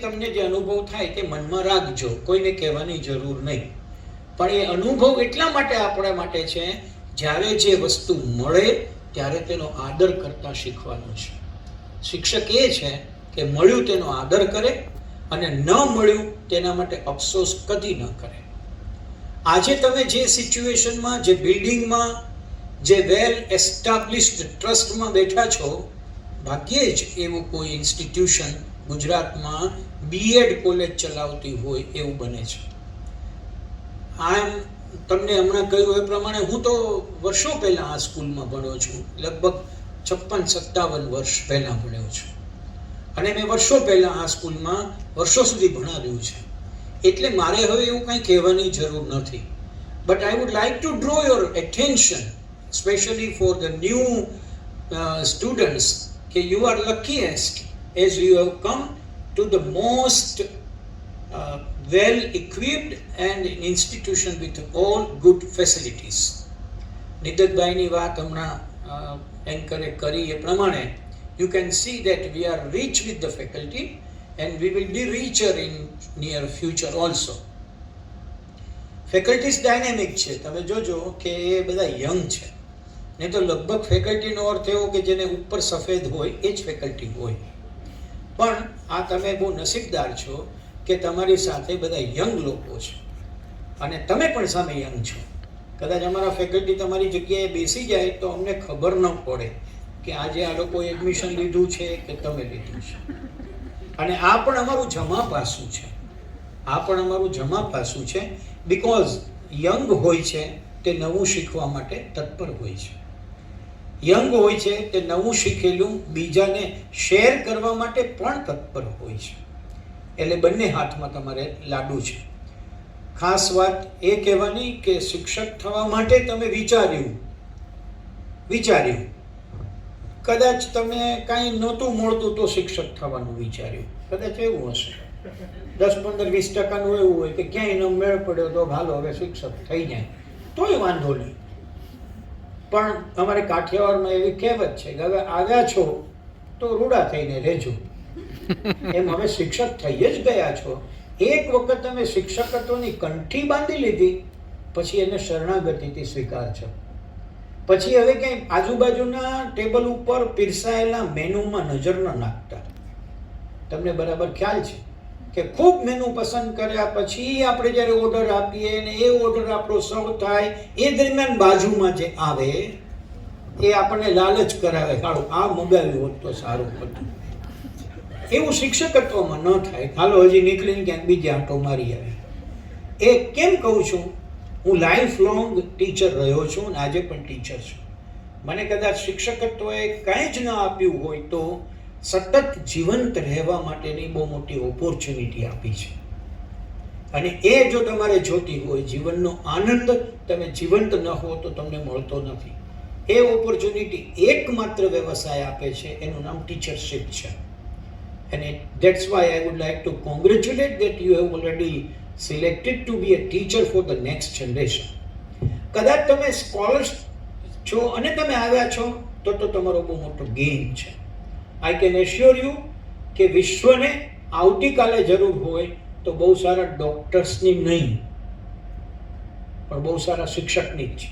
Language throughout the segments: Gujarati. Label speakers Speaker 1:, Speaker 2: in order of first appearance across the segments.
Speaker 1: તમને જે અનુભવ થાય તે મનમાં રાખજો, કોઈને કહેવાની જરૂર નહીં. પણ એ અનુભવ એટલા માટે આપણા માટે છે, જ્યારે જે વસ્તુ મળે ત્યારે તેનો આદર કરતા શીખવાનું છે. શિક્ષક એ છે કે મળ્યું તેનો આદર કરે અને ન મળ્યું તેના માટે અફસોસ કદી ન કરે. આજે તમે જે સિચ્યુએશનમાં, જે બિલ્ડિંગમાં, જે વેલ એસ્ટાબ્લિશ્ડ ટ્રસ્ટમાં બેઠા છો, ભાગ્યે જ એવું કોઈ ઇન્સ્ટિટ્યુશન ગુજરાતમાં બીએડ કોલેજ ચલાવતી હોય એવું બને છે. આમ તમને હમણાં કહ્યું એ પ્રમાણે હું તો વર્ષો પહેલાં આ સ્કૂલમાં ભણ્યો છું, લગભગ 56-57 વર્ષ પહેલાં ભણ્યો છું, અને મેં વર્ષો પહેલાં આ સ્કૂલમાં વર્ષો સુધી ભણાવ્યું છે. એટલે મારે હવે એવું કંઈ કહેવાની જરૂર નથી. But I would like to draw your attention, specially for the new students, કે you are luckiest as you have come to the most well equipped and institution with all good facilities. નિદતભાઈની વાત હમણાં એન્કરે કરી એ પ્રમાણે you can see that we are rich with the faculty and we will be richer in near future also. Faculties dynamic છે. તમે જોજો કે એ બધા યંગ છે, નહીં તો લગભગ ફેકલ્ટીનો અર્થ એવો કે જેને ઉપર સફેદ હોય એ જ ફેકલ્ટી હોય. પણ આ તમે બહુ નસીબદાર છો કે તમારી સાથે બધા યંગ લોકો છે અને તમે પણ સામે યંગ છો. કદાચ અમારા ફેકલ્ટી તમારી જગ્યાએ બેસી જાય તો અમને ખબર ન પડે કે આજે આ લોકોએ એડમિશન લીધું છે કે તમે લીધું છે. અને આ પણ અમારું જમા પાસું છે, આ પણ અમારું જમા પાસું છે. બિકોઝ યંગ હોય છે તે નવું શીખવા માટે તત્પર હોય છે. યંગ હોય છે તે નવું શીખેલું બીજાને શેર કરવા માટે પણ તત્પર હોય છે. એટલે બંને હાથમાં તમારે લાડુ છે. ખાસ વાત એ કહેવાની કે શિક્ષક થવા માટે તમે વિચાર્યું, કદાચ તમે કાંઈ નહોતું મળતું તો શિક્ષક થવાનું વિચાર્યું, કદાચ એવું હશે. 10-15-20% એવું હોય કે ક્યાંય ન મેળ પડ્યો તો હાલો હવે શિક્ષક થઈ જાય, તોય વાંધો નહીં. પણ અમારે કાઠિયાવાડમાં એવી કહેવત છે કે હવે આવ્યા છો તો રૂડા થઈને રહેજો. એમ હવે શિક્ષક થઈ જ ગયા છો, એક વખત તમે શિક્ષકત્વની કંઠી બાંધી લીધી પછી એને શરણાગતિથી સ્વીકારજો. પછી હવે ક્યાંય આજુબાજુના ટેબલ ઉપર પીરસાયેલા મેનુમાં નજર ન નાખતા. તમને બરાબર ખ્યાલ છે કે ખૂબ મેનુ પસંદ કર્યા પછી આપણે જ્યારે ઓર્ડર આપીએ ને એ ઓર્ડર આપણો સર્વ થાય એ દરમિયાન બાજુમાં જે આવે એ આપણને લાલચ કરાવે, હાલો આ મગાવ્યું હોત તો સારું હતું. એવું શિક્ષકત્વમાં ન થાય. હાલો હજી નીકળીને ક્યાંક બીજે આંટો મારી આવે. એ કેમ કહું છું? હું લાઈફ લોંગ ટીચર રહ્યો છું અને આજે પણ ટીચર છું. મને કદાચ શિક્ષકત્વએ કાંઈ જ ન આપ્યું હોય તો સતત જીવંત રહેવા માટેની બહુ મોટી ઓપોર્ચ્યુનિટી આપી છે. અને એ જો તમારે જોતી હોય, જીવનનો આનંદ તમે જીવંત ન હો તો તમને મળતો નથી. એ ઓપોર્ચ્યુનિટી એકમાત્ર વ્યવસાય આપે છે, એનું નામ ટીચરશિપ છે. And that's why I would like to congratulate that you have already selected to be a teacher for the next generation. કદાચ તમે સ્કોલર છો અને તમે આવ્યા છો તો તમારો બહુ મોટો ગેઇન છે. I can assure you કે વિશ્વને આવતીકાલે જરૂર હોય તો બહુ સારા ડોક્ટર્સની નહીં પણ બહુ સારા શિક્ષકની જ છે.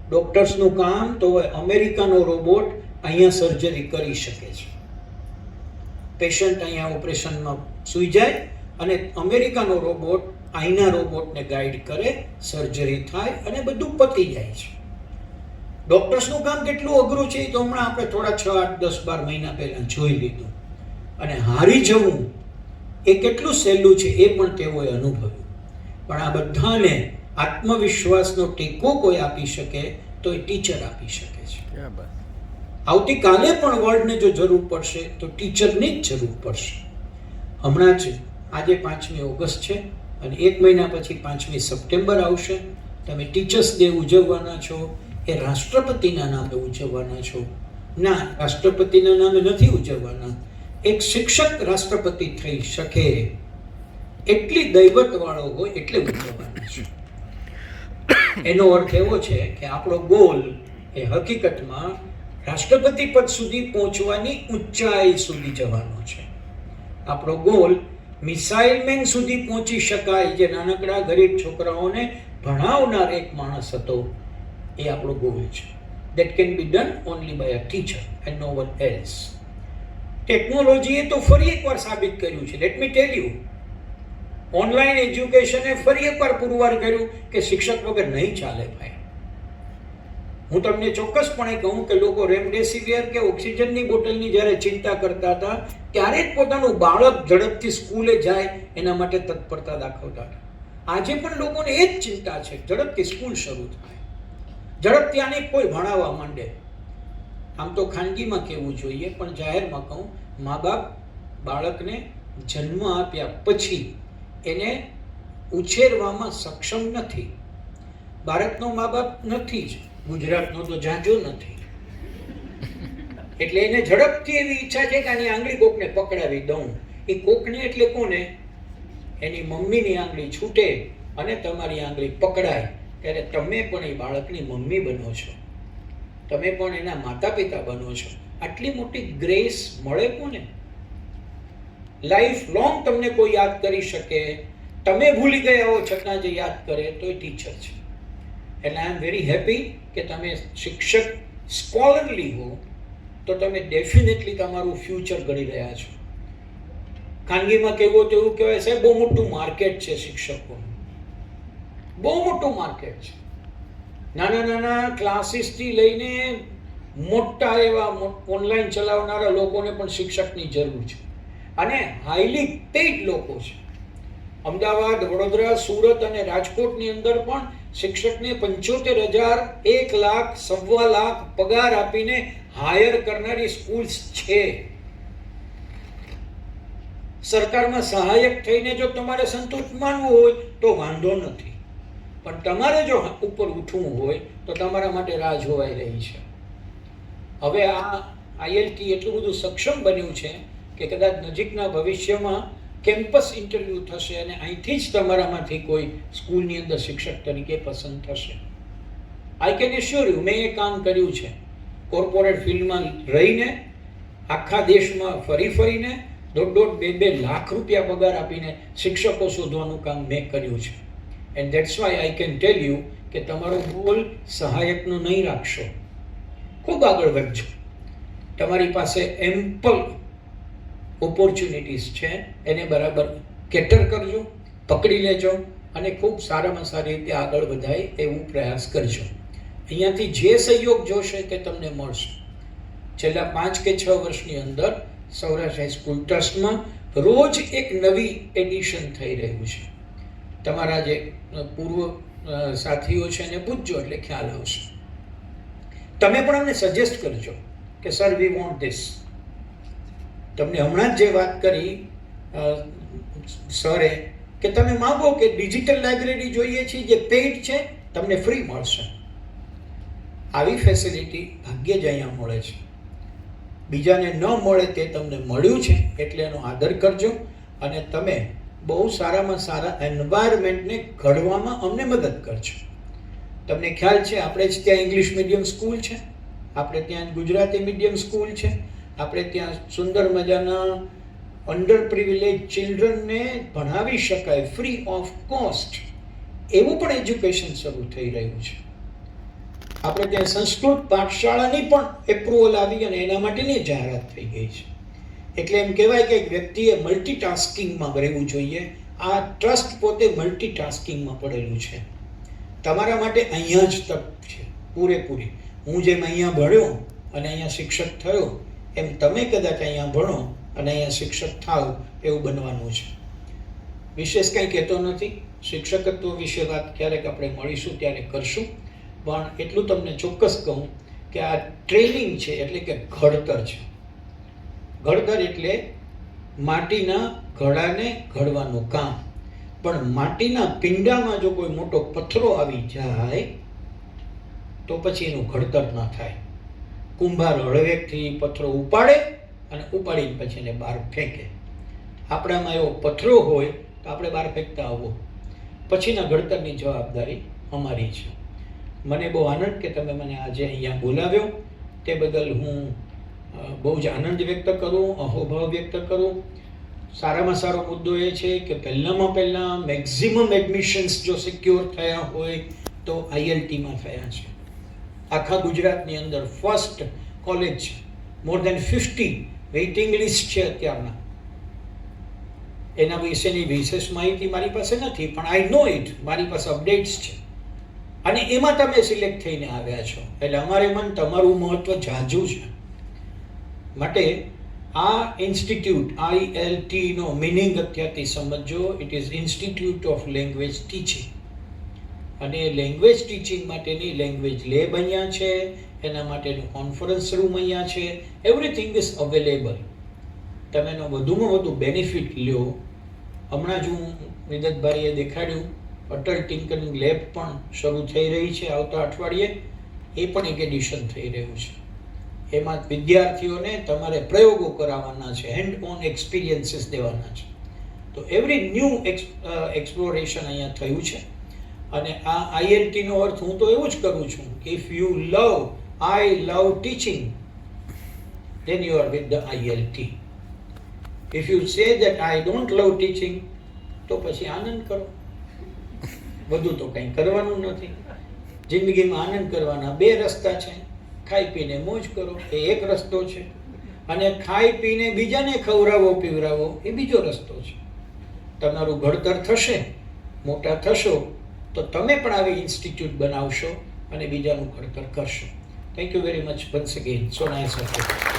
Speaker 1: ડોક્ટર્સનું કામ તો હોય અમેરિકાનો રોબોટ અહીંયા સર્જરી કરી શકે છે. પેશન્ટ અહીંયા ઓપરેશનમાં સૂઈ જાય અને અમેરિકાનો રોબોટ અહીંના રોબોટને ગાઈડ કરે, સર્જરી થાય અને બધું પતી જાય છે. ડૉક્ટર્સનું કામ કેટલું અઘરું છે એ તો હમણાં આપણે થોડા 6, 8, 10, 12 મહિના પહેલાં જોઈ લીધું. અને હારી જવું એ કેટલું સહેલું છે એ પણ તેઓએ અનુભવ્યું. પણ આ બધાને આત્મવિશ્વાસનો ટેકો કોઈ આપી શકે તો એ ટીચર આપી શકે છે. આવતીકાલે પણ વર્લ્ડને જો જરૂર પડશે તો ટીચરની જ જરૂર પડશે. હમણાં જ આજે 5મી ઓગસ્ટ છે અને 1 મહિના પછી 5મી સપ્ટેમ્બર આવશે. તમે ટીચર્સ ડે ઉજવવાના છો, એ રાષ્ટ્રપતિના નામે ઉજવવાના છો? ના, રાષ્ટ્રપતિના નામે નથી ઉજવવાના. એક શિક્ષક રાષ્ટ્રપતિ થઈ શકે એટલી દૈવતવાળો હોય એટલે ઉજવવાના છે. એનો અર્થ એવો છે કે આપણો ગોલ એ હકીકતમાં રાષ્ટ્રપતિ પદ સુધી પહોંચવાની ઊંચાઈ સુધી જવાનો છે. આપણો ગોલ મિસાઇલ મેન સુધી પહોંચી શકાય જે નાનકડા ગરીબ છોકરાઓને ભણાવનાર એક માણસ હતો, એ આપણો ગોલ છે. That can be done only by a teacher and no one else. ટેકનોલોજીએ તો ફરી એકવાર સાબિત કર્યું છે. Let me tell you, online એજ્યુકેશને ફરી એકવાર પુરવાર કર્યું કે શિક્ષક વગર નહીં ચાલે ભાઈ. હું તમને ચોક્કસપણે કહું કે લોકો રેમડેસિવિર કે ઓક્સિજનની બોટલની જ્યારે ચિંતા કરતા હતા ત્યારે જ પોતાનું બાળક ઝડપથી સ્કૂલે જાય એના માટે તત્પરતા દાખવતા હતા. આજે પણ લોકોને એ જ ચિંતા છે, ઝડપથી સ્કૂલ શરૂ થાય, ઝડપથી આને કોઈ ભણાવવા માંડે. આમ તો ખાનગીમાં કહેવું જોઈએ, પણ જાહેરમાં કહું, મા બાપ બાળકને જન્મ આપ્યા પછી એને ઉછેરવામાં સક્ષમ નથી. ભારતનો મા બાપ નથી જ, ગુજરાતનો તો જાજો નથી. એટલે એને ઝડપથી એવી ઈચ્છા છે કે આની આંગળી કોકને પકડાવી દઉં. એ કોકને એટલે કોને? એની મમ્મીની આંગળી છૂટે અને તમારી આંગળી પકડાય ત્યારે તમે પણ એ બાળકની મમ્મી બનો છો, તમે પણ એના માતા પિતા બનો છો. આટલી મોટી ગ્રેસ મળે કોને? લાઈફ લોંગ તમને કોઈ યાદ કરી શકે, તમે ભૂલી ગયા હો છતાં જે યાદ કરે તો એ ટીચર છે. એટલે આઈ એમ વેરી હેપી કે તમે શિક્ષક સ્કોલરલી હો તો તમે ડેફિનેટલી તમારું ફ્યુચર ઘડી રહ્યા છો. ખાનગીમાં કહેવું તો એવું કહેવાય સાહેબ બહુ મોટું માર્કેટ છે શિક્ષકોનું, બહુ મોટું માર્કેટ છે. નાના નાના ક્લાસીસથી લઈને મોટા એવા ઓનલાઈન ચલાવનારા લોકોને પણ શિક્ષકની જરૂર છે અને હાઈલી પેઇડ લોકો છે. અમદાવાદ, વડોદરા, સુરત અને રાજકોટની અંદર પણ શિક્ષકને 75,000, 1 લાખ, 1.25 લાખ પગાર આપીને હાયર કરનારી સ્કૂલ્સ છે. સરકારમાં સહાયક થઈને જો તમારે સંતુષ્ટ માનવું હોય તો વાંધો નથી, પણ તમારે જો ઉપર ઉઠવું હોય તો તમારા માટે રાહ જોવાઈ રહી છે. હવે આ ILT એટલું બધું સક્ષમ બન્યું છે કે કદાચ નજીકના ભવિષ્યમાં કેમ્પસ ઇન્ટરવ્યૂ થશે અને અહીંથી જ તમારામાંથી કોઈ સ્કૂલની અંદર શિક્ષક તરીકે પસંદ થશે. આઈ કેન એશ્યોર યુ, મેં એ કામ કર્યું છે. કોર્પોરેટ ફિલ્ડમાં રહીને આખા દેશમાં ફરીને 1.5-2 લાખ રૂપિયા પગાર આપીને શિક્ષકો શોધવાનું કામ મેં કર્યું છે. And that's why I can tell you કે તમારો ગોલ સહાયકનો નહીં રાખશો, ખૂબ આગળ વધજો. તમારી પાસે એમ્પલ ઓપોર્ચ્યુનિટીઝ છે, એને બરાબર કેટર કરજો, પકડી લેજો અને ખૂબ સારામાં સારી રીતે આગળ વધાય એવું પ્રયાસ કરજો. અહીંયાથી જે સહયોગ જોશે તે તમને મળશે. છેલ્લા 5 કે 6 વર્ષની અંદર સૌરાષ્ટ્ર હાઈસ્કૂલ ટ્રસ્ટમાં રોજ એક નવી એડિશન થઈ રહ્યું છે. તમારા જે પૂર્વ સાથીઓ છે એને પૂછજો એટલે ખ્યાલ આવશે. તમે પણ અમને સજેસ્ટ કરજો કે સર વી વોન્ટ ધીસ. તમને હમણાં જ જે વાત કરી સરે કે તમે માગો કે ડિજિટલ લાઇબ્રેરી જોઈએ છે જે પેઇડ છે, તમને ફ્રી મળશે. આવી ફેસિલિટી ભાગ્યે જ અહીંયા મળે છે, બીજાને ન મળે તે તમને મળ્યું છે એટલે એનો આદર કરજો અને તમે બહુ સારામાં સારા એન્વાયરમેન્ટને ઘડવામાં અમને મદદ કરજો. તમને ખ્યાલ છે આપણે જ ત્યાં ઇંગ્લિશ મીડિયમ સ્કૂલ છે, આપણે ત્યાં ગુજરાતી મીડિયમ સ્કૂલ છે, આપણે ત્યાં સુંદર મજાના અંડર પ્રિવિલેજ ચિલ્ડ્રનને ભણાવી શકાય ફ્રી ઓફ કોસ્ટ એવું પણ એજ્યુકેશન શરૂ થઈ રહ્યું છે. આપણે ત્યાં સંસ્કૃત પાઠશાળાની પણ એપ્રુવલ આવી અને એના માટેની જાહેરાત થઈ ગઈ છે. એટલે એમ કહેવાય કે વ્યક્તિએ મલ્ટીટાસ્કિંગમાં રહેવું જોઈએ. આ ટ્રસ્ટ પોતે મલ્ટીટાસ્કિંગમાં પડેલું છે. તમારા માટે અહીંયા જ તક છે પૂરેપૂરી. હું જેમ અહીંયા ભણ્યો અને અહીંયા શિક્ષક થયો એમ તમે કદાચ અહીંયા ભણો અને અહીંયા શિક્ષક થાવ એવું બનવાનું છે. વિશેષ કંઈ કહેતો નથી. શિક્ષકત્વ વિશે વાત ક્યારેક આપણે મળીશું ત્યારે કરશું, પણ એટલું તમને ચોક્કસ કહું કે આ ટ્રેનિંગ છે એટલે કે ઘડતર છે. ઘડતર એટલે માટીના ઘડાને ઘડવાનું કામ. પણ માટીના પિંડામાં જો કોઈ મોટો પથ્થરો આવી જાય તો પછી એનું ઘડતર ન થાય. કુંભાર હળવેકથી પથ્થરો ઉપાડે અને ઉપાડીને પછી એને બહાર ફેંકે. આપણામાં એવો પથ્થરો હોય તો આપણે બહાર ફેંકતા આવો. પછીના ઘડતરની જવાબદારી અમારી છે. મને બહુ આનંદ કે તમે મને આજે અહીંયા બોલાવ્યો તે બદલ હું બહુ જ આનંદ વ્યક્ત કરું, અહોભાવ વ્યક્ત કરું. સારામાં સારો મુદ્દો એ છે કે પહેલાં મેક્ઝિમમ એડમિશન્સ જો સિક્યોર થયા હોય તો આઈએલટીમાં થયા છે. આખા ગુજરાતની અંદર ફર્સ્ટ કોલેજ મોર દેન 50 વેઇટિંગ લિસ્ટ છે અત્યારના. એના વિશેની વિશેષ માહિતી મારી પાસે નથી, પણ આઈ નો ઇટ, મારી પાસે અપડેટ્સ છે. અને એમાં તમે સિલેક્ટ થઈને આવ્યા છો એટલે અમારે મન તમારું મહત્વ ઝાઝું છે. માટે આ ઇન્સ્ટિટ્યૂટ ILT નો મિનિંગ અત્યારથી સમજો. It is institute of language teaching. અને લેંગ્વેજ ટીચિંગ માટેની લેંગ્વેજ લેબ અહીંયા છે, એના માટેનું કોન્ફરન્સ રૂમ અહીંયા છે. Everything is available. તમે એનો વધુમાં વધુ બેનિફિટ લ્યો. હમણાં જ હું વિદતભાઈએ દેખાડ્યું અટલ ટિંકરિંગ લેબ પણ શરૂ થઈ રહી છે આવતા અઠવાડિયે. એ પણ એક એડિશન થઈ રહ્યું છે. એમાં વિદ્યાર્થીઓને તમારે પ્રયોગો કરાવવાના છે, હેન્ડ ઓન એક્સપિરિયન્સીસ દેવાના છે. તો એવરી ન્યૂ એક્સપ્લોરેશન અહીંયા થયું છે. અને આ ILT નો અર્થ હું તો એવું જ કરું છું કે if you love I love teaching, then you are with the ILT. If you say that I don't love teaching, તો પછી આનંદ કરો. બધું તો કંઈ કરવાનું નથી. જિંદગીમાં આનંદ કરવાના બે રસ્તા છે. ખાઈ પીને મોજ કરો એ એક રસ્તો છે, અને ખાઈ પીને બીજાને ખવડાવો પીવડાવો એ બીજો રસ્તો છે. તમારું ઘડતર થશે, મોટા થશો તો તમે પણ આવી ઇન્સ્ટિટ્યૂટ બનાવશો અને બીજાનું ઘડતર કરશો. Thank you very much once again. So nice of you.